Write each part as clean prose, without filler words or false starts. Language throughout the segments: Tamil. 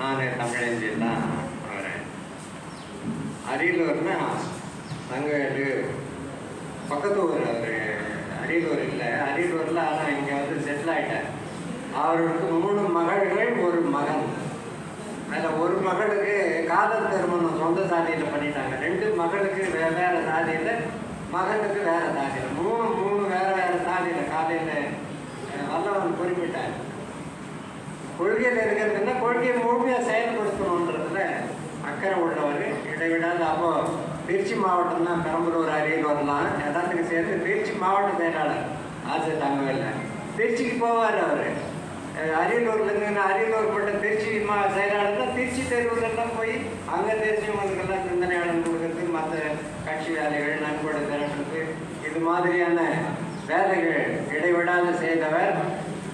நான் தமிழஞ்சில் தான் வரேன். அரியலூர்னா தங்கவேலு பக்கத்து ஊர். அவர் அரியலூர் இல்லை, அரியலூரில். ஆனால் இங்கே வந்து செட்டில் ஆகிட்டார். அவருக்கு 3 மகள்கள், 1 மகன். அதில் ஒரு மகளுக்கு காதல் திருமணம் சொந்த சாதியில் பண்ணிட்டாங்க. 2 மகளுக்கு வேறு சாதியில், மகனுக்கு வேறு சாதியில். 3 வேறு சாதியில். காலையில் வல்லவன் குறிப்பிட்டார். கொள்கையில் இருக்கிறதுனா கொள்கையை முழுமையாக செயல்படுத்தணுன்றதுல அக்கறை உள்ளவர், இடைவிடாது. அப்போது திருச்சி மாவட்டம் தான் பெரம்பலூர், அரியலூர்லாம் இடத்துக்கு சேர்த்து திருச்சி மாவட்ட செயலாளர் ஆசை தங்கவேல. திருச்சிக்கு போவார் அவர். அரியலூர்லேருந்து அரியலூர் பட்ட திருச்சி செயலாளர் தான். திருச்சி தெருவுலெல்லாம் போய் அங்கே தெரிஞ்சவங்களுக்கெல்லாம் சிந்தனையாளர் கொடுக்குறது, மற்ற கட்சி வேலைகள், நன்கொடை திரட்டுறது, இது மாதிரியான வேலைகள் இடைவிடாது செய்தவர்.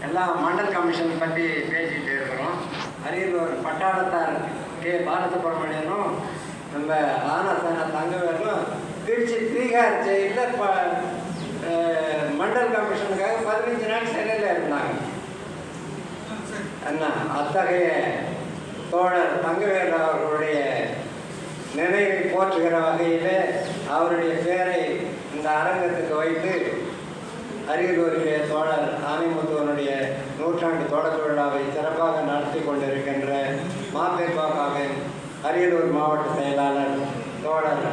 எல்லாம் மண்டல் கமிஷன் பற்றி பேசிகிட்டு இருக்கிறோம். அரியலூர் பட்டாளத்தார் கே பாலசுப்ரமணியனும் நம்ம ஆனசேன தங்கவேலும் திருச்சி தீகார் ஜெயிலில் மண்டல் கமிஷனுக்காக 15 நாள் சிறையில் இருந்தாங்க. என்ன அத்தகைய தோழர் தங்கவேல் அவர்களுடைய நினைவை போற்றுகிற வகையில் அவருடைய பேரை இந்த அரங்கத்துக்கு வைத்து அரியலூரிலே தோழர் ஆனைமுத்துவனுடைய 100ஆண்டு தொடக்க விழாவை சிறப்பாக நடத்தி கொண்டிருக்கின்ற மாபெரும்பாவின் அரியலூர் மாவட்ட செயலாளர் தோழர்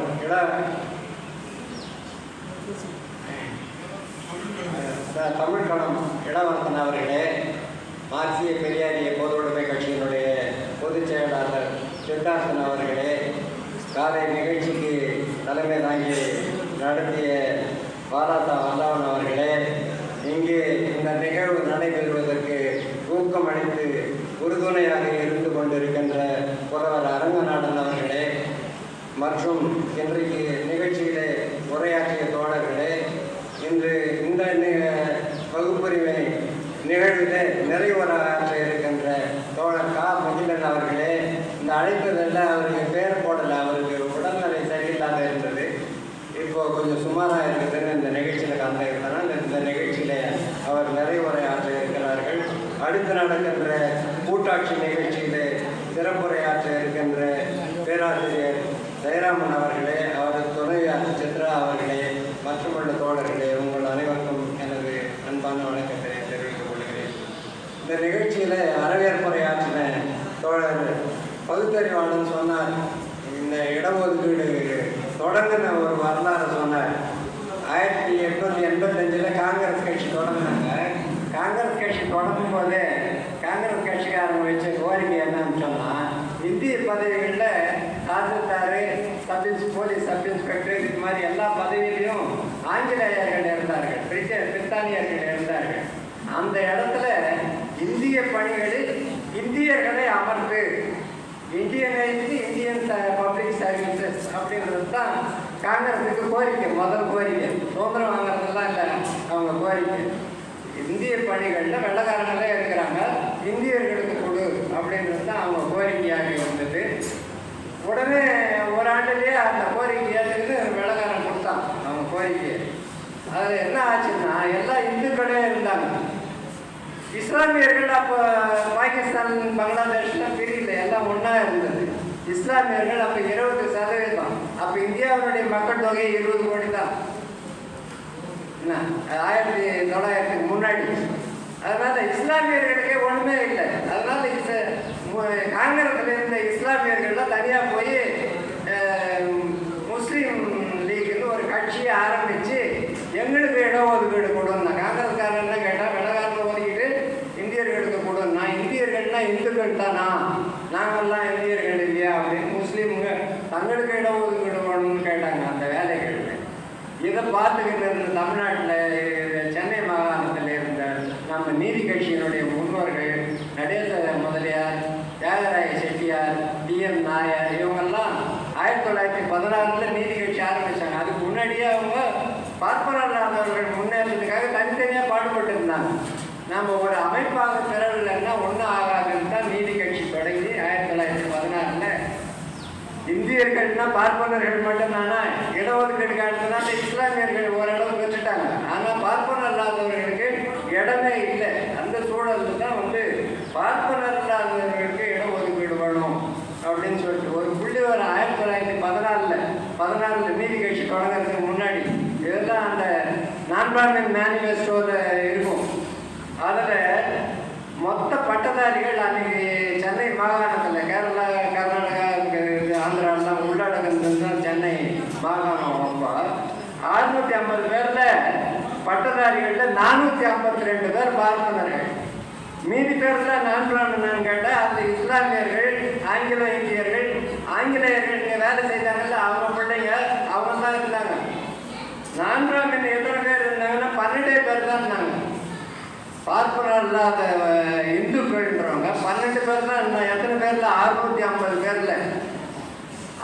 தமிழ்களம் இளவரசன் அவர்களே, மார்க்சிய பெரியாரிய பொது உடைமை கட்சியினுடைய பொதுச் செயலாளர் சித்தார்த்தன் அவர்களே, காலை நிகழ்ச்சிக்கு தலைமை தாங்கி நடத்திய பாராட்டா வல்லவன் அவர்களே, இங்கே இந்த நிகழ்வு நடைபெறுவதற்கு ஊக்கமளித்து உறுதுணையாக இருந்து கொண்டிருக்கின்ற புலவர் அரங்கநாதன் அவர்களே, மற்றும் இன்றைக்கு நிகழ்ச்சியிலே உரையாற்றிய தோழர்களே, இன்று இந்த வகுப்புரிமை நிகழ்வில் நிறைவுரையாற்ற இருக்கின்ற தோழர் கா மகிழன் அவர்களே, இந்த அழைப்பதில் அவருக்கு பேர் போடலை, அவருக்கு உடல்நிலை சரியில்லாத இருந்தது. இப்போது கொஞ்சம் சுமாராக இருக்குதுன்னு இந்த நிகழ்ச்சியில் கலந்துக்கிறதுனால இந்த நிகழ்ச்சியில் அவர் நிறைவுரையாற்ற இருக்கிறார்கள். அடுத்து நடக்கின்ற கூட்டாட்சி நிகழ்ச்சியில் சிறப்புரையாற்ற இருக்கின்ற பேராசிரியர் ஜெயராமன் அவர்களே, அவரது துணைவியார் சித்ரா அவர்களே, மற்றுமுள்ள தோழர்களே, உங்கள் அனைவருக்கும் எனது அன்பான வணக்கத்தை தெரிவித்துக் கொள்கிறேன். இந்த நிகழ்ச்சியில் வரவேற்புரையாற்றின தோழர் பகுத்தறிவாளன் சொன்னார், இந்த இடஒதுக்கீடு தொடங்கின ஒரு வரலாறு சொன்னார். 1885 காங்கிரஸ் கட்சி தொடங்கினாங்க. காங்கிரஸ் கட்சி தொடங்கும் போதே காங்கிரஸ் கட்சிக்காரங்க வச்ச கோரிக்கை என்னன்னு சொன்னால், இந்திய பதவிகளில் தாசில்தார், போலீஸ் சப் இன்ஸ்பெக்டர், இது மாதிரி எல்லா பதவியிலையும் ஆங்கிலேயர்கள் இருந்தார்கள், பிரித்தானியர்கள் இருந்தார்கள். அந்த இடத்துல இந்திய பணிகளில் இந்தியர்களை அமர்ந்து இந்தியன் பப்ளிக் சர்வீசஸ் அப்படின்றது தான் காங்கிரஸுக்கு கோரிக்கை. முதல் கோரிக்கை சுதந்திரம் வாங்குறதுலாம் இல்லை, அவங்க கோரிக்கை இந்திய பணிகளில் வெள்ளக்காரங்களே இருக்கிறாங்க, இந்தியர்களுக்கு கொடு அப்படின்றது தான் அவங்க கோரிக்கையாக இருந்தது. உடனே ஒரு ஆண்டுலேயே அந்த கோரிக்கை ஏற்றுக்கிட்டு வெள்ளக்காரன் கொடுத்தான் அவங்க கோரிக்கையை. அதில் என்ன ஆச்சுன்னா, எல்லா இந்துக்களே இருந்தாங்க. இஸ்லாமியர்கள் அப்போ பாகிஸ்தான், பங்களாதேஷ்லாம் பிரியல, எல்லாம் ஒன்றா இருந்தது. இஸ்லாமியர்கள் அப்போ 20%. அப்போ இந்தியாவுடைய மக்கள் தொகை 20 கோடி தான். என்ன 1900 முன்னாடி. அதனால் இஸ்லாமியர்களுக்கே ஒன்றுமே இல்லை. அதனால் காங்கிரஸில் இருந்த இஸ்லாமியர்கள்லாம் தனியாக போய் முஸ்லீம் லீக்னு ஒரு கட்சியை ஆரம்பித்து எங்களுக்கு இடஒதுக்கீடு கொடுன்னா. காங்கிரஸ்காரன் கேட்டால் வெள்ளக்காரனை ஒதுக்கிட்டு இந்தியர்களுக்கு கொடுன்னா, இந்தியர்கள்னால் இந்துக்கள் தானா, நாங்கள்லாம் இந்தியர்கள் இல்லையா அப்படின்னு முஸ்லீமுங்க தங்களுக்கு இடஒதுக்கீடு வேணும்னு கேட்டாங்க அந்த வேலைகளில். இதை பார்த்துக்கிட்டு இருந்த தமிழ்நாட்டில் சென்னை மாகாணத்தில் இருந்த நம்ம நீதி கட்சியினுடைய முன்னோர்கள் நடேச முதலியார், தியாகராய செட்டியார், டிஎம் நாயர், இவங்கெல்லாம் 1916 நீதி கட்சி ஆரம்பித்தாங்க. அதுக்கு முன்னாடியே அவங்க பார்ப்பனர்கள் முன்னேற்றத்துக்காக தனித்தனியாக பாடுபட்டு இருந்தாங்க. நம்ம ஒரு அமைப்பாக திரளலைன்னா ஒன்றும் ஆகாதுன்னு தான் நீதி கட்சி தொடங்கி 1916 இந்தியர்கள்னா பார்ப்பனர்கள் மட்டும்தானா இடஒதுக்கீடு காலத்துனால இஸ்லாமியர்கள் ஓரளவு பெற்றுட்டாங்க. ஆனால் பார்ப்பனர் இல்லாதவர்களுக்கு இடமே இல்லை. அந்த சூழலில் தான் பார்ப்பனர் இல்லாதவர்களுக்கு இடஒதுக்கீடு வேணும் பிராமின் மேனிஃபெஸ்டோவில் இருக்கும். அதில் மொத்த பட்டதாரிகள் அன்றைக்கி சென்னை மாகாணத்தில் கேரளா, கர்நாடகா, ஆந்திராலாம் உள்ளடங்கிறது தான் சென்னை மாகாணம். அப்போ 650 பேரில் பட்டதாரிகளில் 452 பேர் பார்ப்பனர்கள். மீதி பேரில் நான் பிராமணன் கேட்டால் அந்த இஸ்லாமியர்கள், ஆங்கில இந்தியர்கள், ஆங்கிலேயர்கள் இங்கே வேலை செய்தாங்கல்ல அவங்க பிள்ளைங்க அவங்க தான் இருந்தாங்க. நான் பிராமணன் எத்தனை பேர் இருந்தாங்கன்னா 12 பேர் தான் இருந்தாங்க. பார்ப்பனர் இல்லாத இந்துக்கள்ன்றவங்க 12 பேர் தான் இருந்தாங்க. எத்தனை பேரில்? 650 பேரில்.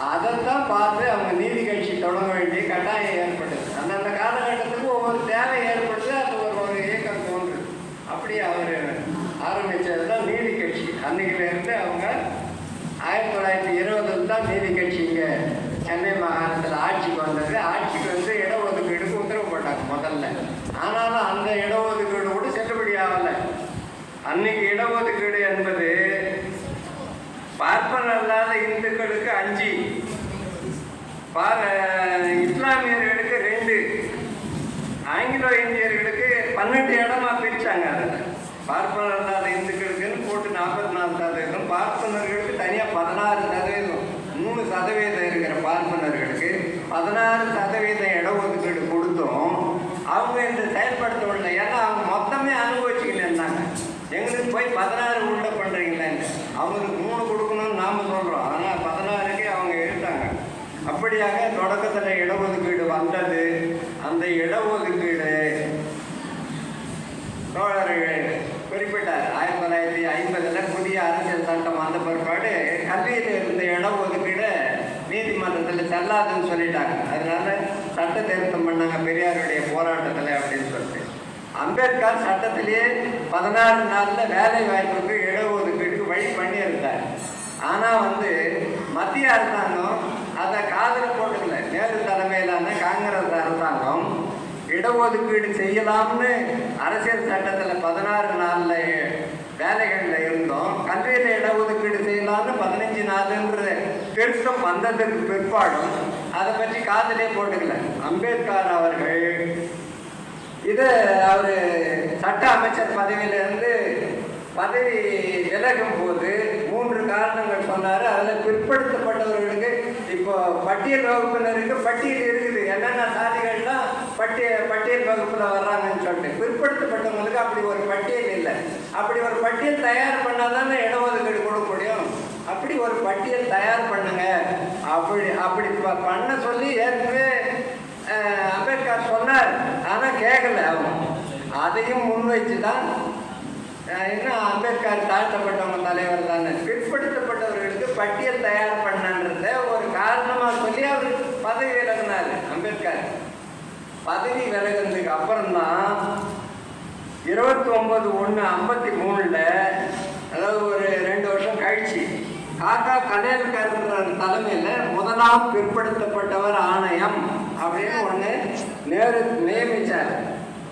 அதைத்தான் பார்த்து அவங்க நீதி கட்சி தொடங்க வேண்டிய கட்டாயம் ஏற்பட்டது. அந்தந்த காலகட்டத்துக்கு ஒவ்வொரு தேவை ஏற்படுது, அது ஒரு இயக்கம் தோன்றுது. அப்படி அவர் ஆரம்பித்தது தான் நீதி கட்சி. அன்னைக்கிலேருந்து அவங்க 1920 தான் நீதி கட்சி இங்கே சென்னை மாகாணத்தில் ஆட்சிக்கு வந்தது. ஆட்சிக்கு வந்து இடஒதுக்கீடுக்கு உத்தரவு போட்டாங்க முதல்ல. ஆனாலும் அந்த இடஒதுக்கீடு கூட செல்லுபடி ஆகலை. அன்னைக்கு இடஒதுக்கீடு என்பது பார்ப்பனர் அல்லாத இந்துக்களுக்கு 5, இஸ்லாமியர்களுக்கு 2, ஆங்கிலோ இந்தியர்களுக்கு 12 இடமா பிரித்தாங்க. அதில் பார்ப்பனர் அல்லாத இந்துக்களுக்குன்னு போட்டு 44%, பார்ப்பனர்களுக்கு தனியாக 16%, 3% இருக்கிற பார்ப்பனர்களுக்கு 16% இடஒதுக்கீடு கொடுத்தோம். அவங்க இந்த செயல்படுத்தவில்லை. ஏன்னா அவங்க மொத்தமே அனுபவிச்சுக்கிட்டு இருந்தாங்க. எங்களுக்கு போய் 16 உள்ள பண்ணுறீங்களேன்னு. அவங்களுக்கு 3 கொடுக்கணும்னு நாம் சொல்கிறோம். ஆனால் 16க்கு அவங்க எடுத்தாங்க. அப்படியாக தொடக்கத்தில் இடஒதுக்கீடு வந்தது. அந்த இடஒதுக்கீடு தோழர்கள் குறிப்பிட்டார். 1950 புதிய அரசியல் சட்டம் வந்த பிற்பாடு கல்வியில் இருந்த இடஒதுக்கீடு நீதிமன்றத்தில் செல்லாதுன்னு சொல்லிட்டாங்க. அதனால சட்ட திருத்தம் பண்ணாங்க பெரியாருடைய போராட்டத்தில் அப்படின்னு சொல்லிட்டு. அம்பேத்கர் சட்டத்திலேயே 14 நாளில் வேலை வாய்ப்புக்கு இடஒதுக்கீடுக்கு வழி பண்ணியிருந்தார். ஆனால் வந்து மத்திய அரசாங்கம் அதை காதில் போட்டுக்கல. நேரு தலைமையிலான காங்கிரஸ் அரசாங்கம் இடஒதுக்கீடு செய்யலாம்னு அரசியல் சட்டத்தில் 16 நாளில் வேலைகளில் இருந்தோம். கல்வியில் இடஒதுக்கீடு செய்யலாம்னு 15 நாளுன்ற திருத்தம் வந்ததுக்கு பிற்பாடும் அதை பற்றி காதிலே போட்டுக்கல. அம்பேத்கர் அவர்கள் இது அவர் சட்ட அமைச்சர் பதவியிலிருந்து பதவி விலகும் போது 3 காரணங்கள் சொன்னார். அதில் பிற்படுத்தப்பட்டவர்களுக்கு இப்போ பட்டியல் வகுப்பினருக்கு பட்டியல் இருக்குது. என்னென்ன சாதிகள்லாம் பட்டியல் வகுப்பில் வர்றாங்கன்னு சொல்லிட்டு, பிற்படுத்தப்பட்டவங்களுக்கு அப்படி ஒரு பட்டியல் இல்லை. அப்படி ஒரு பட்டியல் தயார் பண்ணால் தானே இடஒதுக்கீடு கொடுக்க முடியும். அப்படி ஒரு பட்டியல் தயார் பண்ணுங்க அப்படி பண்ண சொல்லி ஏற்கனவே அம்பேத்கர் சொன்னார். ஆனால் கேட்கல அவங்க. அதையும் முன்வைச்சு தான் இன்னும் அம்பேத்கர் தாழ்த்தப்பட்டவங்க தலைவர் தானே, பிற்படுத்தப்பட்டவர்களுக்கு பட்டியல் தயார் பண்ணன்றத ஒரு காரணமாக சொல்லி அவர் பதவி விலகினார். அம்பேத்கர் பதவி விலகினதுக்கு அப்புறம்தான் 29/1/53 அதாவது ஒரு 2 வருஷம் கழிச்சு காக்கா கலேல்கர் தலைமையில் முதலாம் பிற்படுத்தப்பட்டவர் ஆணையம் அப்படின்னு ஒன்று நேரு நியமித்தார்.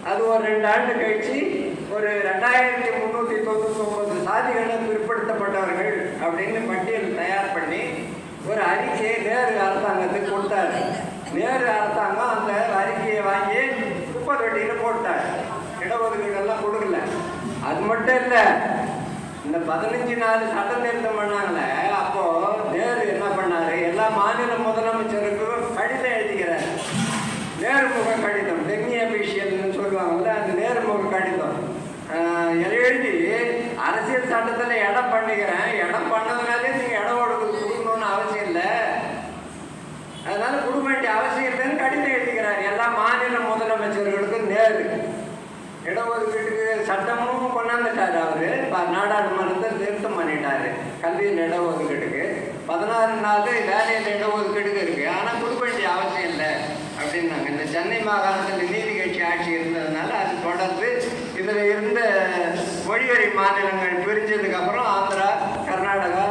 அது ஒரு 2 ஆண்டு கழிச்சு ஒரு 2399 சாதிகளை பிற்படுத்தப்பட்டவர்கள் அப்படின்னு பட்டியல் தயார் பண்ணி ஒரு அறிக்கையை நேரு அரசாங்கத்துக்கு கொடுத்தாரு. நேரு அரசாங்கம் அந்த அறிக்கையை வாங்கி குப்பை தொட்டியில் போட்டார். இடஒதுக்கீடெல்லாம் கொடுக்கல. அது மட்டும் இல்லை, இந்த 15 நாள் சட்ட திருத்தம் பண்ணாங்களே, அப்போது நேரு என்ன பண்ணார், எல்லா மாநில முதலமைச்சருக்கும் கடிதம் எழுதிக்கிறார். நேர்முக கடிதம், டெமி அபிஷியல்னு சொல்லுவாங்கல்ல, அந்த நேர்முக கடிதம் எழுதி அரசியல் சட்டத்தில் இடம் பண்ணிக்கிறேன், இடம் பண்ணதுனாலே நீங்கள் இடம் கொடுக்கணும்னு அவசியம் இல்லை, அதனால கொடுக்க வேண்டிய அவசியம் இல்லைன்னு கடிதம் எழுதிக்கிறார் எல்லா மாநில முதலமைச்சர்களுக்கும். நேரு இடஒதுக்கீட்டுக்கு சட்டமும் கொண்டாந்துட்டார். அவர் நாடாளுமன்றத்தில் திருத்தம் பண்ணிட்டார். கல்வியில் இடஒதுக்கீட்டுக்கு 16 நாள் வேலையில் இடஒதுக்கீடுக்கு இருக்குது. ஆனால் கொடுக்க வேண்டிய அவசியம் இல்லை அப்படின்னாங்க. இந்த சென்னை மாகாணத்தில் நீதி கட்சி ஆட்சி இருந்ததுனால அது தொடர்ந்து இதில் இருந்த மொழிவரி மாநிலங்கள் பிரிஞ்சதுக்கப்புறம் ஆந்திரா, கர்நாடகா,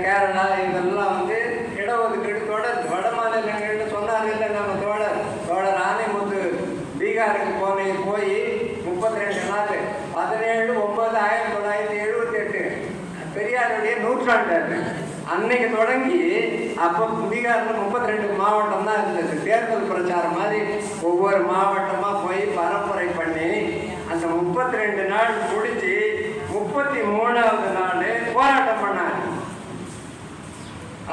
கேரளா இதெல்லாம் வந்து இடஒதுக்கீடு தொடர்ந்து. வட மாநிலங்கள்னு சொன்னார் இல்லை நம்ம தோழர் ஆனைமுத்து பீகாருக்கு போய் 32 நாள் 17/9/1978 பெரியாருடைய 100ஆண்டு. அன்னைக்கு தொடங்கி அப்போ பீகாரில் 32 மாவட்டம் தான் இருந்தது. தேர்தல் பிரச்சாரம் மாதிரி ஒவ்வொரு மாவட்டமாக போய் பரப்புரை பண்ணி அந்த 32 நாள் முடிச்சு 33ஆவது நாள் போராட்டம் பண்ணார்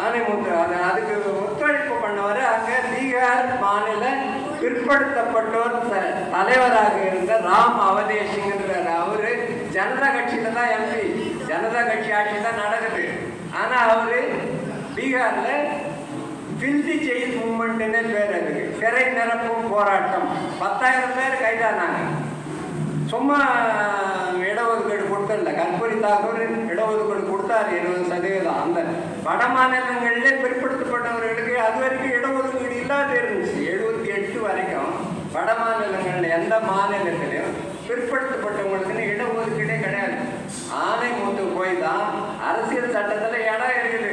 ஆனைமுத்து. அதுக்கு ஒத்துழைப்பு பண்ணவர் அங்கே பீகார் மாநில பிற்படுத்தப்பட்டோர் தலைவராக இருந்த ராம் அவதேசிங்கிறார். அவரு ஜனதா கட்சியில தான் எம்பி, ஜனதா கட்சி ஆட்சி தான் நடக்குது. ஆனால் அவரு பீகாரில் பில்தி செய்தி மூமெண்ட்னே பேர், அதுக்கு சிறை நிரப்பும் போராட்டம். 10,000 பேர் கைதானாங்க. சும்மா இடஒதுக்கீடு கொடுத்தல, கற்பூரி தாக்கூர் இடஒதுக்கீடு கொடுத்தாரு 20%. அந்த வட மாநிலங்களிலே பிற்படுத்தப்பட்டவர்களுக்கு அது வரைக்கும் இடஒதுக்கீடு இல்லாத இருந்துச்சு. 78 வரைக்கும் வட மாநிலங்களில் எந்த மாநிலத்திலையும் பிற்படுத்தப்பட்டவங்களுக்குன்னு இடஒதுக்கீடே கிடையாது. ஆனைமுத்து போய் தான் அரசியல் சட்டத்தில் இடம் இருக்குது.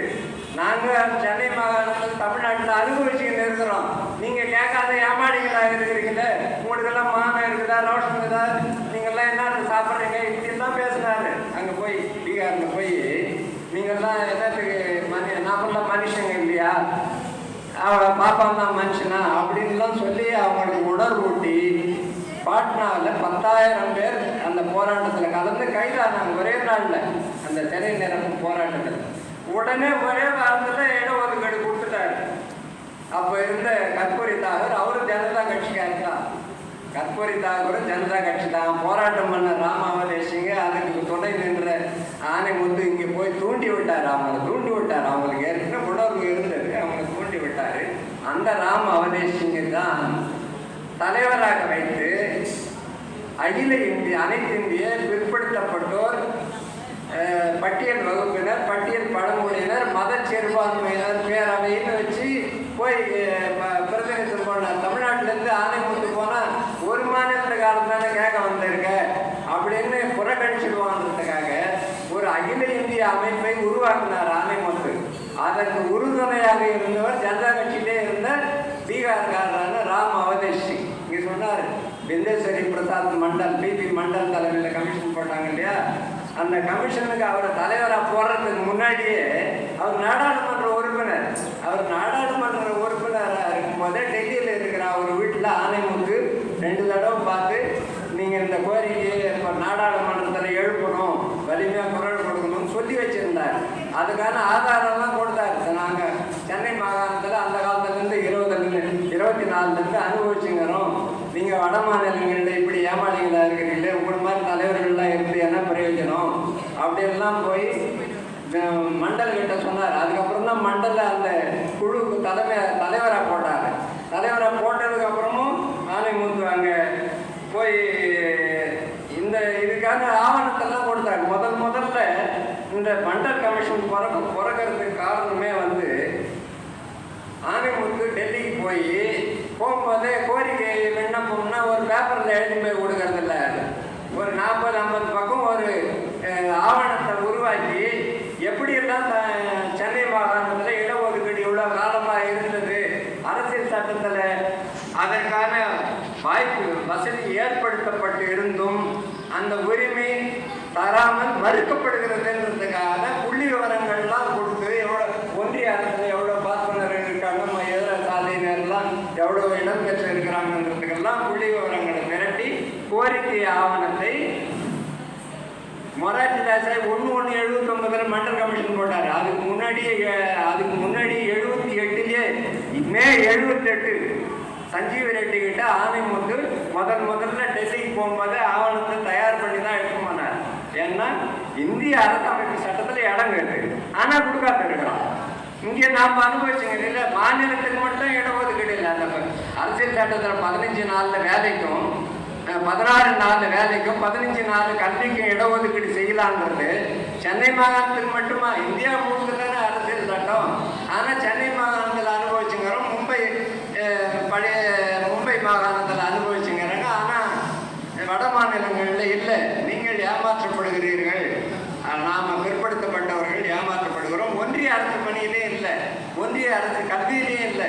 நாங்கள் சென்னை மாகாணத்தில் தமிழ்நாட்டில் அனுபவிச்சுக்கிட்டு இருக்கிறோம். நீங்கள் கேட்காத ஏமாடிகளாக இருக்கிறீங்களே, உங்களுக்கெல்லாம் மானம் இருக்குதா, ரோஷன் இருக்குதா, நீங்கள்லாம் என்ன சாப்பிட்றீங்க, இப்படிலாம் பேசுனாரு. அங்கே போய் பீகாரில் போய் நீங்கள்லாம் என்னத்துக்கு நாமெல்லாம் மனுஷங்க இல்லையா, பாப்பா தான் மனுஷனா அப்படின்லாம் சொல்லி அவங்களுக்கு உணர்வூட்டி பாட்னாவில் 10,000 பேர் அந்த போராட்டத்தில் கலந்து கைதானாங்க ஒரே நாளில். அந்த சிறை நிரப்பும் போராட்டத்தில் உடனே ஒரே வாரத்தில் இடஒதுக்கீடு கொடுத்துட்டாரு. அப்போ இருந்த கற்பூரி தாக்கூர் அவரும் ஜனதா கட்சிக்காரர் தான். கற்பூரி தாக்கூர் ஜனதா கட்சி தான். போராட்டம் பண்ண ராம் அவதேசிங்க அதுக்கு துணை நின்ற ஆனைமுத்து இங்கே போய் தூண்டி விட்டார். அவங்களுக்கு ஏற்கனவே உணர்வு இருந்தது, அவங்க தூண்டி விட்டார். அந்த ராம் அவதேசிங்க தான் தலைவராக வைத்து அகில இந்திய அனைத்து இந்திய பிற்படுத்தப்பட்டோர் பட்டியல் வகுப்பினர், பட்டியல் பழங்குடியினர், மத சிறுபான்மையினர் பேரவைன்னு வச்சு போய் பிரதிநிதித்துவம் பண்ணார். தமிழ்நாட்டிலேருந்து ஆனைமுத்து போனால் ஒரு மாநிலத்து காலத்தானே கேட்க வந்திருக்க அப்படின்னு புறக்கணிச்சிடுவான்றதுக்காக ஒரு அகில இந்திய அமைப்பை உருவாக்கினார் ஆனைமுத்து. அதற்கு உறுதுணையாக இருந்தவர் ஜனதா கட்சியிலே இருந்த பீகார்காரரான ராம் அவதேஷ். இங்கே சொன்னார், பிந்தேஸ்வரி பிரசாத் மண்டல், பிபி மண்டல் தலைமையில் கமிஷன் போட்டாங்க இல்லையா, அந்த கமிஷனுக்கு அவரை தலைவராக போடுறதுக்கு முன்னாடியே அவர் நாடாளுமன்ற உறுப்பினர். அவர் நாடாளுமன்ற உறுப்பினராக இருக்கும்போதே டெல்லியில் இருக்கிற அவர் வீட்டில் ஆனைமுத்து 2 தடவை பார்த்து நீங்கள் இந்த கோரிக்கையை இப்போ நாடாளுமன்றத்தில் எழுப்பணும், வலிமையாக குரல் கொடுக்கணும்னு சொல்லி வச்சுருந்தார். அதுக்கான ஆதாரம்லாம் கொடுத்தாரு. நாங்கள் சென்னை மாகாணத்தில் அந்த காலத்துலேருந்து 24 அனுபவிச்சுங்கிறோம். நீங்கள் வட மாநிலங்களில் இப்படி ஏமாளிகளாக இருக்கிறீங்களே, உங்களை மாதிரி தலைவர்கள்லாம் இருந்து என்ன பிரயோஜனம் அப்படின்லாம் போய் மண்டல்கிட்ட சொன்னார். அதுக்கப்புறம் தான் மண்டல அந்த குழுவுக்கு தலைவராக போட்டார். தலைவராக போட்டதுக்கப்புறமும் ஆனைமுத்து அங்கே போய் இந்த இதுக்கான ஆவணத்தெல்லாம் கொடுத்தாங்க. முதல்ல இந்த மண்டல் கமிஷன் பிறக்கிறதுக்கு காரணமே வந்து ஆனைமுத்து டெல்லிக்கு போகும்போதே கோரிக்கை விண்ணப்பம்னா ஒரு பேப்பரில் எழுதி போய் கொடுக்கறதில்ல, ஒரு 40-50 பக்கம் ஒரு ஆவணத்தை உருவாக்கி எப்படியெல்லாம் சென்னை மாகாணத்தில் இடஒதுக்கீடு இவ்வளோ காலமாக இருந்தது, அரசியல் சட்டத்தில் அதற்கான வாய்ப்பு வசதி ஏற்படுத்தப்பட்டு இருந்தும் அந்த உரிமை தராமல் மறுக்கப்படுகிறதுன்றதுக்காக புள்ளி விவரங்கள்லாம் கொடுத்து எவ்வளோ ஒன்றிய அரசில் எவ்வளோ பார்ப்பனர்கள் இருக்காங்க, இதர சாலையினர்லாம் எவ்வளோ இடம் பெற்று இருக்கிறாங்கன்றதுக்கெல்லாம் புள்ளி விவரங்களை திரட்டி கோரிக்கை ஆவணத்தை மொரார்ஜி தேசாய் 1/1/79 மண்டல் கமிஷன் போட்டார். அதுக்கு முன்னாடி 78லேயே மே 78 சஞ்சீவ் ரெட்டி கிட்ட ஆனைமுத்து முதல்ல டெல்லிக்கு போகும்போது ஆவணத்தை தயார் பண்ணி தான் எடுக்க போனார். ஏன்னா இந்திய அரசமைப்பு சட்டத்தில் இடங்குது, ஆனால் கொடுக்காத இருக்கிறோம். இங்கே நாம் அனுபவிச்சுங்க இல்லை, மாநிலத்துக்கு மட்டும் இடஒதுக்கீடு இல்லை. அந்த அரசியல் சட்டத்தில் 15 நாளில் வேலைக்கும் 16 நாள் வேலைக்கும் 15 நாள் கல்விக்கும் இடஒதுக்கீடு செய்யலான்றது சென்னை மாகாணத்துக்கு மட்டுமா? இந்தியா முழுக்க தானே அரசியல் சட்டம். ஆனால் சென்னை மாகாணத்தில் அனுபவிச்சுங்கிறோம், மும்பை மாகாணத்தில் அனுபவிச்சுங்கிறாங்க. ஆனால் வட மாநிலங்களில் இல்லை. நீங்கள் ஏமாற்றப்படுகிறீர்கள், நாம் பிற்படுத்தப்பட்டவர்கள் ஏமாற்றப்படுகிறோம். ஒன்றிய அரசு பணியிலே இல்லை, ஒன்றிய அரசு கல்வியிலே இல்லை.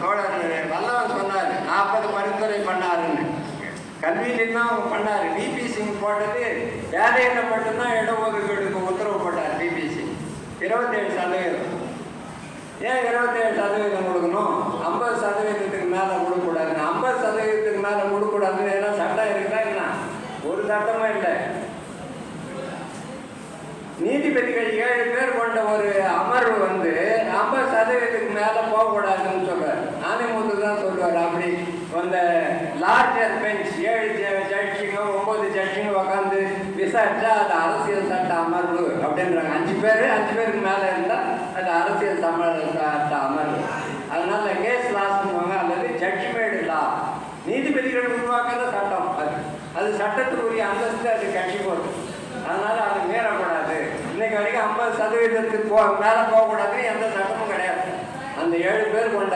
தோழர் வல்லவன் சொன்னார் 40 பரிந்துரை பண்ணாருன்னு, கல்வியிலேயும் தான் அவங்க பண்ணார். விபி சிங் போட்டது வேலையில் மட்டும்தான் இடஒதுக்கீடுக்கு உத்தரவு போட்டார் விபி சிங். ஏன் 27% கொடுக்கணும்? 50%க்கு மேலே கொடுக்கக்கூடாதுன்னு. 50%க்கு மேலே கொடுக்கக்கூடாதுன்னு ஏன்னா சட்டம் இருக்குதா என்ன? ஒரு சட்டமும் இல்லை. நீதிபதிகள் 7 பேர் கொண்ட ஒரு அமர்வு 50%க்கு மேலே போகக்கூடாதுன்னு சொல்றாரு. நானிமுத்து தான் சொல்லுவார். அப்படி அந்த லார்ஜர் பெஞ்ச் 7 ஜட்ஜிங்க 9 ஜட்ஜிங்க உட்காந்து விசாரிச்சா அது அரசியல் சட்ட அமர்வு அப்படின்றாங்க. 5 பேருக்கு மேலே இருந்தால் அது அரசியல் சட்ட அமர்வு. அதனால கேஸ் லாஸ்வாங்க அல்லது ஜட்ஜ்மேடு லா. நீதிபதிகள் உருவாக்குற சட்டம் அது சட்டத்துக்குரிய அந்தஸ்து அது கட்சி போடும். அதனால அது மீறக்கூடாது. இன்னைக்கு வரைக்கும் 50%க்கு மேலே போகக்கூடாது எந்த சட்டமும் கிடையாது. அந்த 7 பேர் கொண்ட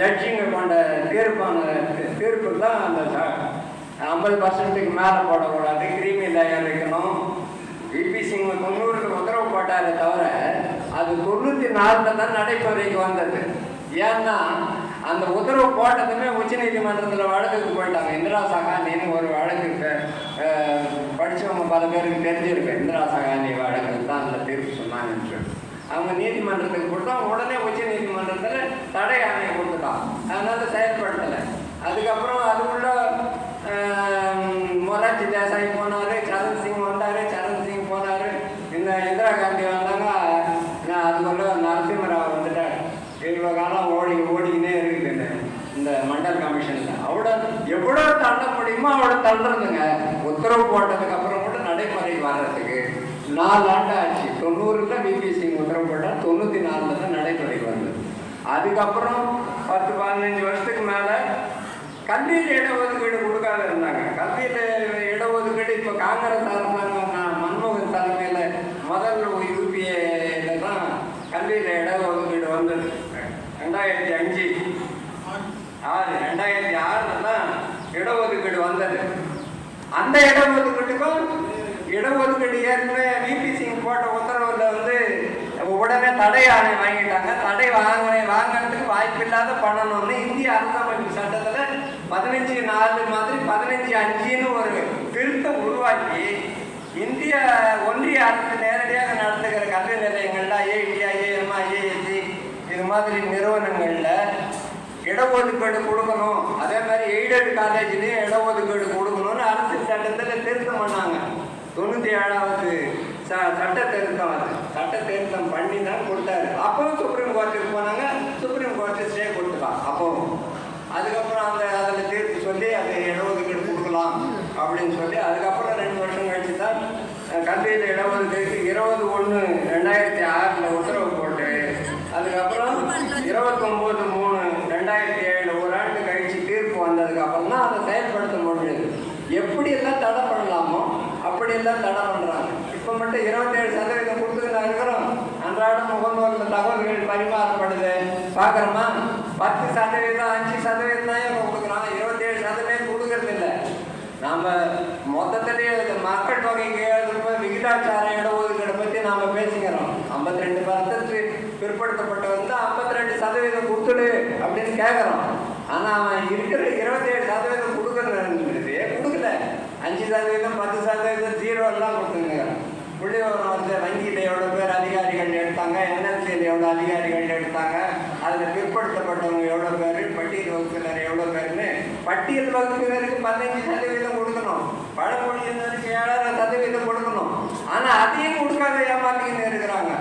ஜட்ஜிங்க கொண்ட தீர்ப்பு தான் அந்த 50%க்கு மேலே போடக்கூடாது. கிரீமி லேயர் வைக்கணும். விபி சிங் 90க்கு உத்தரவு போட்டாரே தவிர அது 94 தான் நடைமுறைக்கு வந்தது. ஏன்னா அந்த உத்தரவு போட்டதுமே உச்ச நீதிமன்றத்தில் வழக்குக்கு போயிட்டாங்க. இந்திரா சகானின்னு ஒரு வழக்கு படித்தவங்க பல பேருக்கு தெரிஞ்சிருக்கு. இந்திரா சகானி வழக்கு தான் அந்த தீர்ப்பு சொன்னாங்கன்னு சொல்லி அவங்க நீதிமன்றத்துக்கு கொடுத்தோம். உடனே உச்ச நீதிமன்றத்தில் தடை ஆணையை கொடுத்துட்டான். அதனால செயல்படுத்தலை. அதுக்கப்புறம் அதுக்குள்ள மொரார்ஜி தேசாய் போனார், சரண் சிங் வந்தார், சரண் சிங் போனார், இந்த இந்திரா காந்தி வந்தாங்க. அதுக்குள்ள நரசிம்மராவ் வந்துட்டார். இவ்வளோ காலம் ஓடிக்கினே இருக்குது இந்த மண்டல் கமிஷனில். அவட எவ்வளோ தள்ள முடியுமோ அவளை தள்ளுறதுங்க. உத்தரவு போட்டதுக்கு அப்புறம் கூட நடைமுறைக்கு வர்றதுக்கு 4 ஆண்டு ஆச்சு. 90ல் விபி சிங் உத்தரவு போட்டால் 94 தான் நடைமுறைக்கு வந்தது. அதுக்கப்புறம் 10-15 வருஷத்துக்கு மேலே கல்வியில் இடஒதுக்கீடு கொடுக்காத இருந்தாங்க. கல்வியில் இடஒதுக்கீடு இப்போ காங்கிரஸ் அரசாங்கம் மன்மோகன் தலைமையில் முதல் யூபிஏல தான் கல்வியில் இடஒதுக்கீடு வந்தது. 2006 தான் இடஒதுக்கீடு வந்தது. அந்த இடஒதுக்கீடு ஏற்கனவே விபி சிங் போட்ட உத்தரவில் உடனே தடை ஆணை வாங்கிட்டாங்க. தடை வாங்கிறதுக்கு வாய்ப்பில்லாத பண்ணணும்னு இந்திய அரசமைப்பு சட்டத்தில் 15(4) மாதிரி 15(5)ன்னு ஒரு திருத்தம் உருவாக்கி இந்திய ஒன்றிய அரசு நேரடியாக நடத்துகிற கல்வி நிலையங்கள்ல ஐஐடியா, ஏஎம்ஐ, ஐஏஎஸ்சி இது மாதிரி நிறுவனங்களில் இடஒதுக்கீடு கொடுக்கணும். அதே மாதிரி எய்டட் காலேஜ்லேயும் இடஒதுக்கீடு கொடுக்கணும்னு அரசியல் சட்டத்தில் திருத்தம் பண்ணாங்க. 97வது சட்ட திருத்தம். அது சட்ட திருத்தம் பண்ணி தான் கொடுத்தாரு. அப்பவும் சுப்ரீம் கோர்ட்டுக்கு போனாங்க. சுப்ரீம் கோர்ட்டு ஸ்டே கொடுத்துட்டான் அப்பவும். அதுக்கப்புறம் அதில் தீர்ப்பு சொல்லி அது இடஒதுக்கீடு கொடுக்கலாம் அப்படின்னு சொல்லி அதுக்கப்புறம் 2 வருஷம் கழிச்சு தான் கல்வியில் இடஒதுக்கீடு 20/1/2006 உத்தரவு போட்டு அதுக்கப்புறம் 29/3/2007 ஒரு ஆண்டு கழிச்சு தீர்ப்பு வந்ததுக்கு அப்புறம் தான் அதை செயல்படுத்த முடியுது. எப்படியெல்லாம் தடை பண்ணலாமோ அப்படியெல்லாம் தடை பண்ணுறாங்க. இப்போ மட்டும் 27% கொடுத்துக்கிட்டு இருக்கிறோம். அன்றாடம் முகநூலில் தகவல்கள் பரிமாறப்படுது பார்க்குறோமா? 10%, 5% தான் இப்போ கொடுக்குறாங்க. 27% கொடுக்கறது இல்லை. நாம் மொத்தத்திலேயே மக்கள் தொகைக்கு விகிதாச்சார இடஒதுக்கீடை பற்றி நாம் பேசிக்கிறோம். 52% பிற்படுத்தப்பட்ட 52% கொடுத்துடு அப்படின்னு கேட்குறோம். ஆனால் அவன் இருக்கிற 27% கொடுக்குறதே கொடுக்கல. 5%, 10%, 0 கொடுத்துருங்கிறான். புள்ளி விவரம் வங்கியில் எவ்வளோ பேர் அதிகாரிகள் எடுத்தாங்க, என்எல்சியில் எவ்வளோ அதிகாரிகள் எடுத்தாங்க, அதில் பிற்படுத்தப்பட்டவங்க எவ்வளோ பேர், பட்டியல் வகுப்பினர் எவ்வளோ பேருன்னு பட்டியல் வகுப்பினருக்கு 15% கொடுக்கணும். பழமொழியினருக்கு 7% கொடுக்கணும். ஆனால் அதையும் கொடுக்காத ஏமாத்திக்கின்னு இருக்கிறாங்க.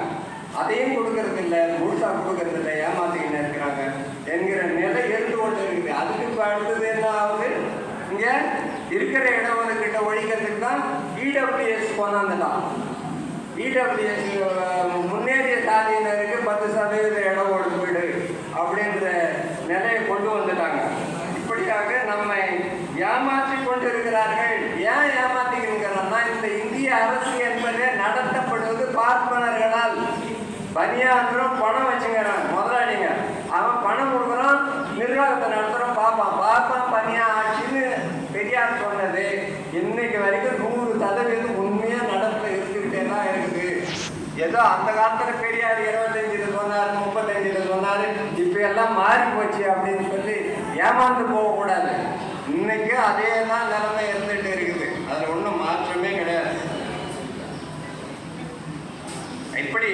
அதையும் கொடுக்கறது இல்லை, முழுசாக கொடுக்கறது இல்லை, ஏமாத்திக்கின்னு இருக்கிறாங்க என்கிற நிலை இருந்து கொண்டு இருக்குது. அதுக்கு இப்போ அடுத்தது என்ன ஆகுது? இங்கே இருக்கிற இடஒதுக்கீட்டை ஒழிக்கிறதுக்கு தான் இடபிள்யூஎஸ் போனாங்கதான். இடபிள்யூஎஸ் முன்னேறிய சாதியினருக்கு 10% இடஒதுக்கீடு அப்படின்ற நிலையை கொண்டு வந்துட்டாங்க. இப்படியாக நம்மை ஏமாற்றி கொண்டு இருக்கிறார்கள். ஏன் ஏமாற்றிக்கிறோம்னா இந்த இந்திய அரசு என்பதே நடத்தப்படுவது பார்ப்பனர்களால். பனியாற்றும் பணம் வச்சுங்கிறான் முதலாளிங்க. அவன் பணம் கொடுக்குறான், நிர்வாகத்தை நடத்துகிறோம், பார்ப்பான் பனியா ஆட்சின்னு பெரியார் சொன்னது இன்னைக்கு வரைக்கும் 100% உண்மையாக நடத்த இருந்துக்கிட்டே தான் இருக்குது. ஏதோ அந்த காலத்தில் பெரியார் 25 சொன்னார், 35 சொன்னார், இப்போ எல்லாம் மாறி போச்சு அப்படின்னு சொல்லி ஏமாந்து போகக்கூடாது. இன்னைக்கு அதே தான் நிலைமை இருந்துகிட்டு இருக்குது. அதில் ஒன்றும் மாற்றமே கிடையாது. இப்படி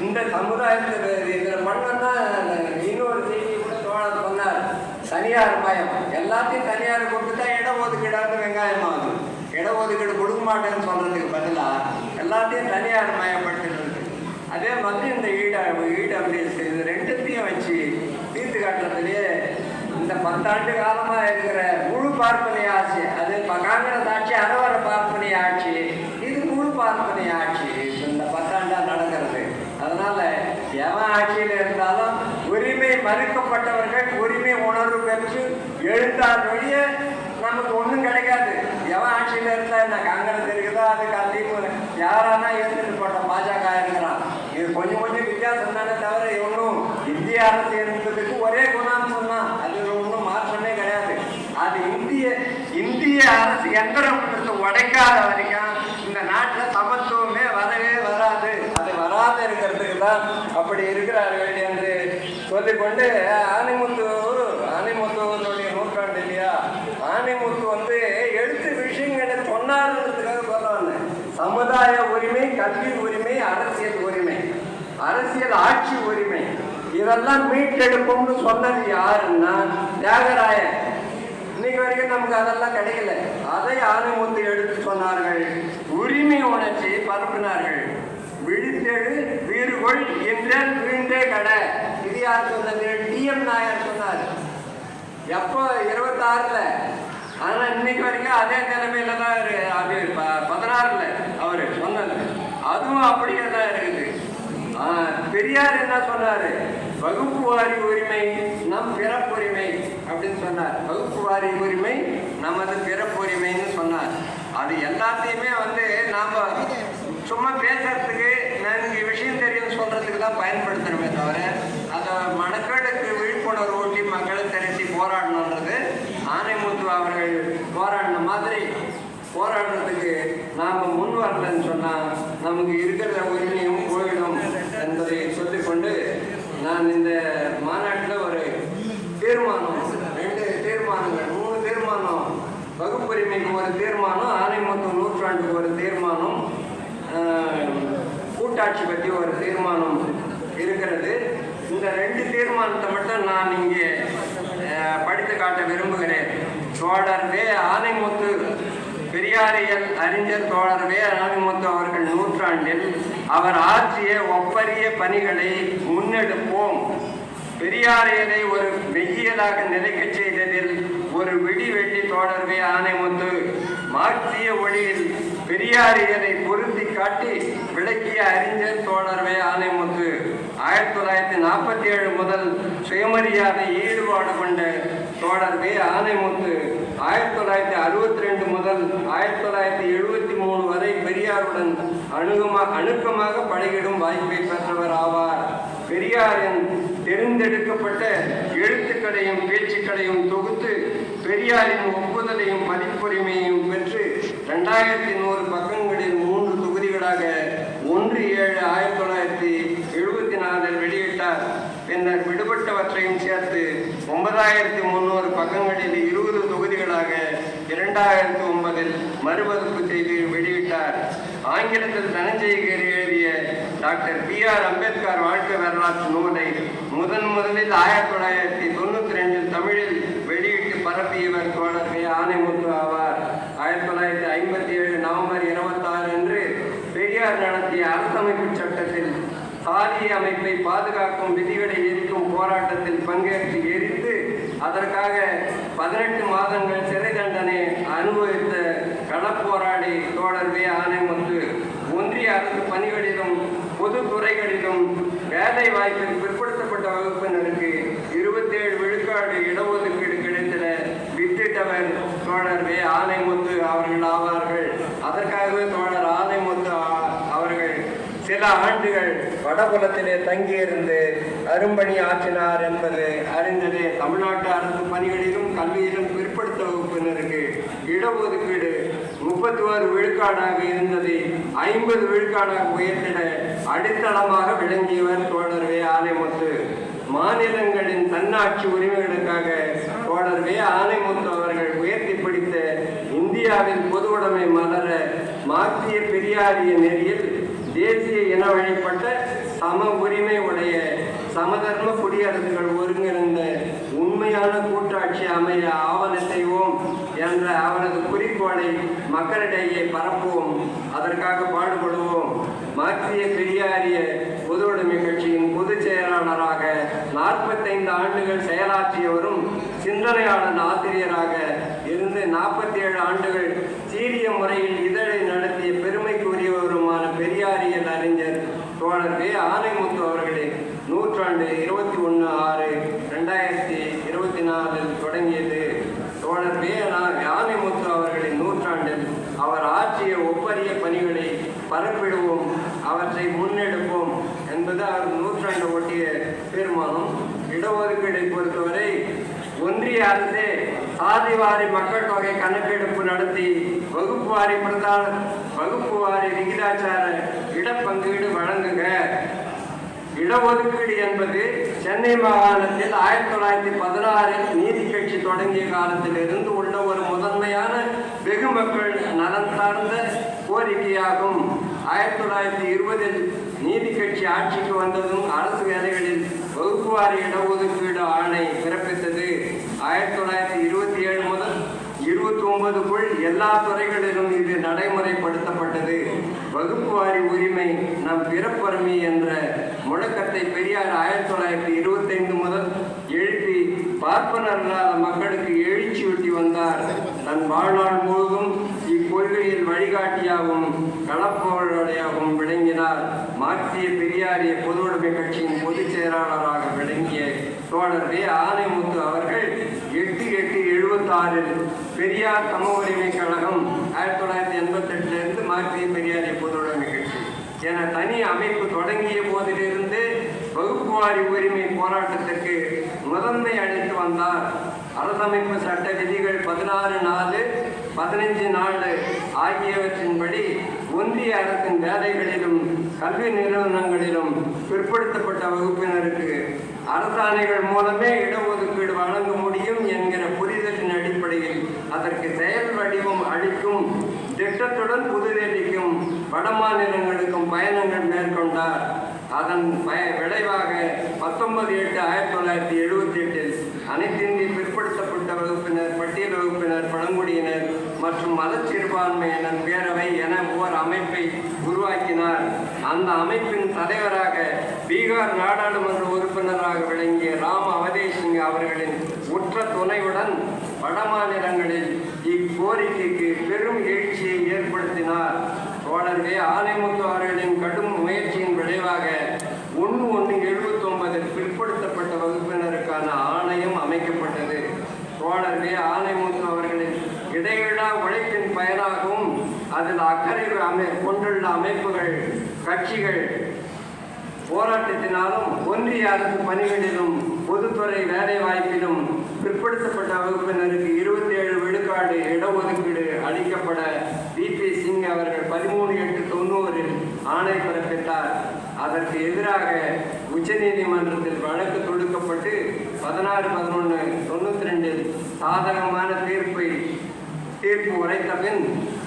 இந்த சமுதாயத்துக்கு இதில் பண்ணோன்னா இன்னொரு செய்தி கூட தோழர் சொன்னார். தனியார் மயம், எல்லாத்தையும் தனியார் கொடுத்துட்டா இடஒதுக்கீடாவது வெங்காயமாகுது. இடஒதுக்கீடு கொடுக்க மாட்டேன்னு சொல்றதுக்கு பதிலாக எல்லாத்தையும் தனியார் மயப்படுத்திட்டு. அதே மாதிரி இந்த இடபிள்யூஎஸ் இது ரெண்டுத்தையும் வச்சு தீர்த்து காட்டுறதுலேயே இந்த 10 ஆண்டு காலமாக இருக்கிற முழு பார்ப்பனை ஆட்சி, அது காங்கிரஸ் ஆட்சி அறவர பார்ப்பனை ஆட்சி, இது முழு பார்ப்பனை ஆட்சி இந்த 10 ஆண்டா நடக்கிறது. அதனால எவன் ஆட்சியில் இருந்தாலும் உரிமை மறுக்கப்பட்டவர்கள் உரிமை உணர்வு பெற்று எழுந்தால் வழியே நமக்கு ஒன்றும் கிடைக்காது. எவன் ஆட்சியில் இருந்தால் என்ன காங்கிரஸ் இருக்குதோ அது கல்வி யாரானா இருந்துட்டு போட்ட பாஜக இருக்கிறான். இது கொஞ்சம் கொஞ்சம் வித்தியாசம் தானே தவிர ஒன்றும் இந்திய அரசு இருந்ததுக்கு ஒரே குணம் சொன்னான், அது ஒன்றும் மாற்றமே கிடையாது. அது இந்திய அரசு எந்திரம் உடைக்காத வரைக்கும் இந்த நாட்டில் சமத்துவமே வரவே வராது. அது வராது இருக்கிறதுக்கு தான் அப்படி இருக்கிறார்கள் என்று சொல்லிக்கொண்டு ஆனைமுத்துவனுடைய நூற்றாண்டு இல்லையா, ஆனைமுத்து எழுத்து விஷயங்களை சொன்னார்ன்றதுக்காக சொல்லுவாங்க. சமுதாய உரிமை, கல்வி உரிமை, அரசியல் உரிமை, அரசியல் ஆட்சி உரிமை இதெல்லாம் மீட்டெடுப்போம்னு சொன்னது யாருன்னா தியாகராயன். இன்னைக்கு வரைக்கும் நமக்கு அதெல்லாம் கிடைக்கல. அதை ஆனைமுத்து எடுத்து சொன்னார்கள். உரிமை உணர்ச்சி பரப்பினார்கள். விழித்தெழு வீறுகொள் என்றால் வீண்டே கடை. இது யார் சொன்னது? டிஎம் நாயர் சொன்னார். எப்போ 26ல். ஆனால் இன்னைக்கு வரைக்கும் அதே நிலைமையில தான் அது 16ல் அவர் சொன்னது. அதுவும் அப்படியே தான் இருக்குது. பெரியார் என்ன சொன்னாரு? வகுப்பு வாரி உரிமை நம் பிறப்புரிமை அப்படின்னு சொன்னார். வகுப்பு வாரி உரிமை நமது பிறப்புரிமைன்னு சொன்னார். அது எல்லாத்தையுமே நாம சும்மா பேசுறதுக்கு எனக்கு விஷயம் தெரியும் சொல்றதுக்கு தான் பயன்படுத்தணுமே தவிர அதை மக்களுக்கு விழிப்புணர்வு ஊட்டி மக்களை திரட்டி போராடணுன்றது ஆனைமுத்து அவர்கள் போராடின மாதிரி போராடுறதுக்கு நாம் முன் வரலன்னு சொன்னால் நமக்கு இருக்கிற உரிமையும் போயிடும் என்பதை சொல்லிக்கொண்டு நான் இந்த மாநாட்டில் ஒரு தீர்மானம், 2 தீர்மானங்கள், 3 தீர்மானம், வகுப்புரிமைக்கு ஒரு தீர்மானம், ஆனைமுத்து நூற்றாண்டுக்கு ஒரு தீர்மானம், கூட்டாட்சி பற்றி ஒரு தீர்மானம் இருக்கிறது. இந்த 2 தீர்மானத்தை மட்டும் நான் இங்கே படித்து காட்ட விரும்புகிறேன். தோழர் வே. ஆனைமுத்து, பெரியாரியல் அறிஞர் தோழர் வே. ஆனைமுத்து அவர்கள் நூற்றாண்டில் அவர் ஆற்றிய ஒப்பரிய பணிகளை முன்னெடுப்போம். பெரியாரியலை ஒரு மெய்யியலாக நிலைக்கச் செய்ததில் ஒரு விடிவெள்ளி தோழர் வே. ஆனைமுத்து. மார்க்சிய ஒளியில் பெரியாரியலை பொருத்தி காட்டி விளக்கிய அறிஞர் தோழர் வே. ஆனைமுத்து. 1947 முதல் சுயமரியாதை ஈடுபாடு கொண்ட தோழர் வே. ஆனைமுத்து 1962 முதல் 1973 வரை பெரியாருடன் அணுக்கமாக பழகிடும் வாய்ப்பை பெற்றவர் ஆவார். பெரியாரின் தெரிந்தெடுக்கப்பட்ட எழுத்துக்களையும் பேச்சுக்களையும் தொகுத்து பெரியாரின் ஒப்புதலையும் பதிப்புரிமையையும் பெற்று 2100 பக்கங்களில் 3 தொகுதிகளாக 1/7/1974 வெளியிட்டார். பின்னர் விடுபட்டவற்றையும் சேர்த்து 9300 பக்கங்களில் 20 தொகுதிகளாக 2009 மறுபதிப்பு செய்து வெளியிட்டார். ஆங்கிலத்தில் தனஞ்செய்கர் எழுதிய டாக்டர் B.R. அம்பேத்கர் வாழ்க்கை வரலாற்று நூலை முதலில் 1992 தமிழில் வெளியிட்டு பரப்பியவர் தோழர் வே. ஆனைமுத்து ஆவார். 1957 நவம்பர் 26 அன்று பெரியார் நடத்திய அரசமைப்பு சட்டத்தில் சாதிய அமைப்பை பாதுகாக்கும் விதிகளை எரிக்கும் போராட்டத்தில் பங்கேற்று எரித்து அதற்காக 18 மாதங்கள் சிறை தண்டனை அனுபவித்த களப்போராடி தோழர் வே. ஆனைமுத்து. ஒன்றிய அரசு பணிகளிலும் பொது துறைகளிலும் வேலை வாய்ப்பில் பிற்படுத்தப்பட்ட வகுப்பினருக்கு 27 விழுக்காடு இடஒதுக்கீடு கிடைத்திட வித்திட்டவர் தோழர் வே. ஆனைமுத்து அவர்கள் ஆவார்கள். அதற்காகவே தோழர் ஆனைமுத்து அவர்கள் சில ஆண்டுகள் வடபுலத்திலே தங்கியிருந்து அரும்பணி ஆற்றினார் என்பது அறிந்ததே. தமிழ்நாட்டு அரசு பணிகளிலும் கல்வியிலும் பிற்படுத்த வகுப்பினருக்கு இடஒதுக்கீடு 31 விழுக்காடாக இருந்ததை 50 விழுக்காடாக உயர்த்திட அடித்தளமாக விளங்கியவர் தோழர் வே. ஆனைமுத்து. மாநிலங்களின் தன்னாட்சி உரிமைகளுக்காக தோழர் வே. ஆனைமுத்து அவர்கள் உயர்த்தி பிடித்த இந்தியாவில் பொது உடைமை மலர மார்க்சிய பெரியாரிய நெறியில் தேசிய இன வழிபட்ட சம உரிமை உடைய சமதர்ம குடியரசுகள் ஒருங்கிணைந்த உண்மையான கூட்டாட்சி அமைய ஆவணம் செய்வோம் என்ற அவரது குறிக்கோளை மக்களிடையே பரப்புவோம், அதற்காக பாடுபடுவோம். மார்க்சிய பெரியாரிய பொதுவுடைமை கட்சியின் பொதுச் செயலாளராக 45 ஆண்டுகள் செயலாற்றியவரும் சிந்தனையாளர் ஆசிரியராக இருந்து 47 ஆண்டுகள் சீரிய முறையில் இதழை நடத்திய பெருமைக்குரியவருமான பெரியாரியல் அறிஞர் தோழர் வே. ஆனைமுத்து அவர்களின் நூற்றாண்டு 21/6/2024 தொடங்கியது. தோழர் வே. ஆனைமுத்து அவர்களின் நூற்றாண்டில் அவர் ஆற்றிய ஒப்பரிய பணிகளை பரப்பிடுவோம், அவற்றை முன்னெடுப்போம் என்பது அவர் நூற்றாண்டு ஒட்டிய தீர்மானம். இடஒதுக்கீடை பொறுத்தவரை ஒன்றிய அரசே சாதிவாரி மக்கள் தொகை கணக்கெடுப்பு நடத்தி வகுப்பு வாரி விகிதாச்சார இடப்பங்கீடு வழங்குக. இடஒதுக்கீடு என்பது சென்னை மாகாணத்தில் 1916 நீதி கட்சி தொடங்கிய காலத்திலிருந்து உள்ள ஒரு முதன்மையான வெகு மக்கள் நலன் சார்ந்த கோரிக்கையாகும். 1920 நீதி கட்சி ஆட்சிக்கு வந்ததும் அரசு வேலைகளில் வகுப்புவாரி இடஒதுக்கீடு ஆணை பிறப்பித்தது. 1927 முதல் 29க்குள் எல்லா துறைகளிலும் இது நடைமுறைப்படுத்தப்பட்டது. வகுப்புவாரி உரிமை நம் பிறப்புரிமை என்ற முழக்கத்தை பெரியார் 1925 முதல் எழுப்பி பார்ப்பனர்களாத மக்களுக்கு எழுச்சியூட்டி வந்தார். தன் வாழ்நாள் முழுவதும் இக்கொள்கையில் வழிகாட்டியாகவும் களப்போராளியாகவும் விளங்கினார். மார்க்சிய பெரியாரிய பொதுவுடைமை கட்சியின் பொதுச் செயலாளராக விளங்கிய தோழர் வே. ஆனைமுத்து அவர்கள் 8/8/76 பெரியார் சம உரிமை கழகம் 1988 மார்க்சிய பெரியாரிய பொதுவுடைமை கட்சி என தனி அமைப்பு தொடங்கிய போதிலிருந்து வகுப்புவாரி உரிமை போராட்டத்திற்கு முதன்மை அளித்து வந்தார். அரசமைப்பு சட்ட விதிகள் 16(4), 15(4) ஆகியவற்றின்படி ஒன்றிய அரசின் வேலைகளிலும் கல்வி நிறுவனங்களிலும் பிற்படுத்தப்பட்ட வகுப்பினருக்கு அரசாணைகள் மூலமே இடஒதுக்கீடு வழங்க முடியும் என்கிற புரிதலின் அடிப்படையில் அதற்கு செயல் வடிவம் அளிக்கும் திட்டத்துடன் புதுடெல்லிக்கும் வடமாநிலங்களுக்கும் பயணங்கள் மேற்கொண்டார். அதன் விளைவாக 19/8/1978 அனைத்திந்திய பிற்படுத்தப்பட்ட வகுப்பினர், பட்டியல் வகுப்பினர், பழங்குடியினர் மற்றும் மதச்சிறுபான்மையினர் பேரவை என ஓர் அமைப்பை உருவாக்கினார். அந்த அமைப்பின் தலைவராக பீகார் நாடாளுமன்ற உறுப்பினராக விளங்கிய ராம் அவதேஷ் சிங் அவர்களின் உற்ற துணையுடன் வடமாநிலங்களில் இக்கோரிக்கைக்கு பெரும் எழுச்சியை ஏற்படுத்தினார். தோழர் வே. ஆனைமுத்து அவர்களின் கடும் முயற்சியின் விளைவாக 1/1/79 பிற்படுத்தப்பட்ட வகுப்பினருக்கான ஆணையம் அமைக்கப்பட்டது. தோழர் வே. ஆனைமுத்து அவர்களின் இடையில்லா உழைப்பின் பயனாகவும் அதில் அக்கறை கொண்டுள்ள அமைப்புகள், கட்சிகள் போராட்டத்தினாலும் ஒன்றிய அரசு பணிகளிலும் பொதுத்துறை வேலை வாய்ப்பிலும் பிற்படுத்தப்பட்ட வகுப்பினருக்கு 27 விழுக்காடு இடஒதுக்கீடு அளிக்கப்பட வி.பி. சிங் அவர்கள் 13/8/90 ஆணை பிறப்பித்தார். அதற்கு எதிராக உச்சநீதிமன்றத்தில் வழக்கு தொடுக்கப்பட்டு 16/11/92 சாதகமான தீர்ப்பு உரைத்த பின்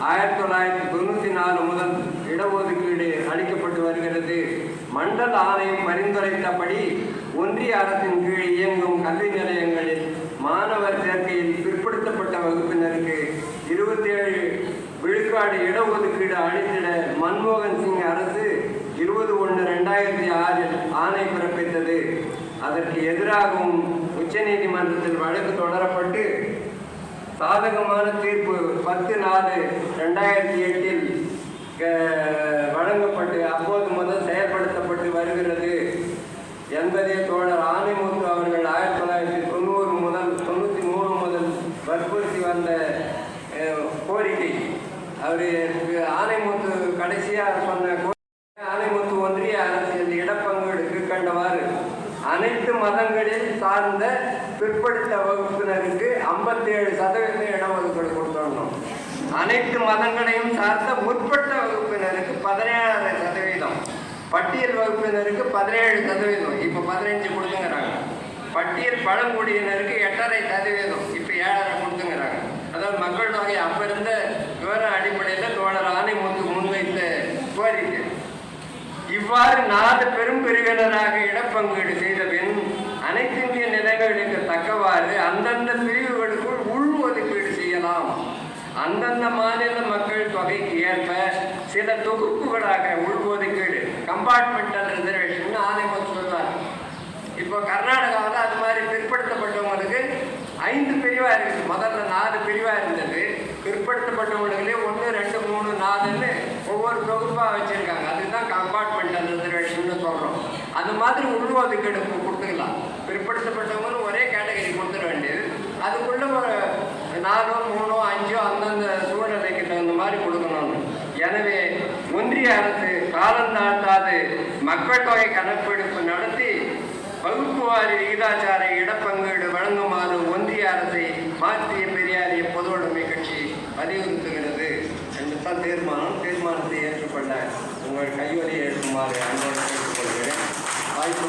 1994 முதல் இடஒதுக்கீடு அளிக்கப்பட்டு வருகிறது. மண்டல ஆணையம் பரிந்துரைத்தபடி ஒன்றிய அரசின் கீழ் இயங்கும் கல்வி நிலையங்களில் மாணவர் சேர்க்கையில் பிற்படுத்தப்பட்ட வகுப்பினருக்கு 27 விழுக்காடு இடஒதுக்கீடு அளித்திட மன்மோகன் சிங் அரசு 20/1/2006 ஆணை பிறப்பித்தது. அதற்கு எதிராகவும் உச்சநீதிமன்றத்தில் வழக்கு தொடரப்பட்டு சாதகமான தீர்ப்பு 10/4/2008 வழங்கப்பட்டு அப்போது முதல் செயல்படுத்தப்பட்டு வருகிறது என்பதே தோழர் ஆனைமுத்து அவர்கள் 1990 முதல் 93 முதல் வற்புறுத்தி வந்த கோரிக்கை. அவர் ஆனைமுத்து கடைசியாக சொன்ன ஆனைமுத்து ஒன்றிய அரசியல் இடப்பங்கீடுக்கு கண்டவாறு அனைத்து மதங்களில் சார்ந்த பிற்படுத்த வகுப்பினருக்கு 57% இடஒதுக்கீடு கொடுத்தோம். அனைத்து மதங்களையும் சார்ந்த முற்பட்ட வகுப்பினருக்கு 17%, பட்டியல் வகுப்பினருக்கு 17%, இப்போ 15 கொடுத்துங்கிறாங்க. பட்டியல் பழங்குடியினருக்கு 8.5%, இப்போ 7.5 கொடுத்துங்கிறாங்க. அதாவது மக்கள் தொகை அப்போ இருந்த விவர அடிப்படையில் தோழர் ஆனைமுத்து முன்வைத்த கோரிக்கை. இவ்வாறு 4 பெரும் பிரிவினராக இடப்பங்கீடு செய்த பின் அனைத்திந்திய நிலைகளுக்கு தக்கவாறு அந்தந்த பிரிவுகளுக்குள் உள் ஒதுக்கீடு செய்யலாம். அந்தந்த மாநில மக்கள் தொகைக்கு ஏற்ப சில தொகுப்புகளாக உள் ஒதுக்கீடு கம்பார்ட்மெண்டல் ரிசர்வேஷன் ஆணையம் சொல்வார். இப்போ கர்நாடகாவில் அது மாதிரி பிற்படுத்தப்பட்டவங்களுக்கு 5 பிரிவாக இருக்குது. முதல்ல 4 பிரிவாக இருந்தது. பிற்படுத்தப்பட்டவங்களுக்குள்ளே 1, 2, 3, 4ன்னு ஒவ்வொரு தொகுப்பாக வச்சுருக்காங்க. அதுதான் கம்பார்ட்மெண்டல் ரிசர்வேஷன் சொல்கிறோம். அது மாதிரி உள் ஒதுக்கீடு கொடுத்துக்கலாம். பிற்படுத்தப்பட்டவங்களும் ஒரே கேட்டகரி கொடுத்துட வேண்டியது. அதுக்குள்ளே ஒரு 4, 3, 5 அந்தந்த சூழ்நிலைக்கு தகுந்த மாதிரி கொடுக்கணும்னு. எனவே ஒன்றிய அரசு காலந்தாழ்த்தாது மக்கள் தொகை கணக்கெடுப்பு நடத்தி வகுப்புவாரி விகிதாச்சார இடப்பங்கீடு வழங்குமாறு ஒன்றிய அரசை மார்க்சிய பெரியாரிய பொதுவுடைமை கட்சி வலியுறுத்துகிறது என்றுதான் தீர்மானத்தை ஏற்றுக்கொள்ள உங்கள் கையொலியை ஏற்றுமாறு அன்போடு கேட்டுக்கொள்கிறேன். வாய்ப்பு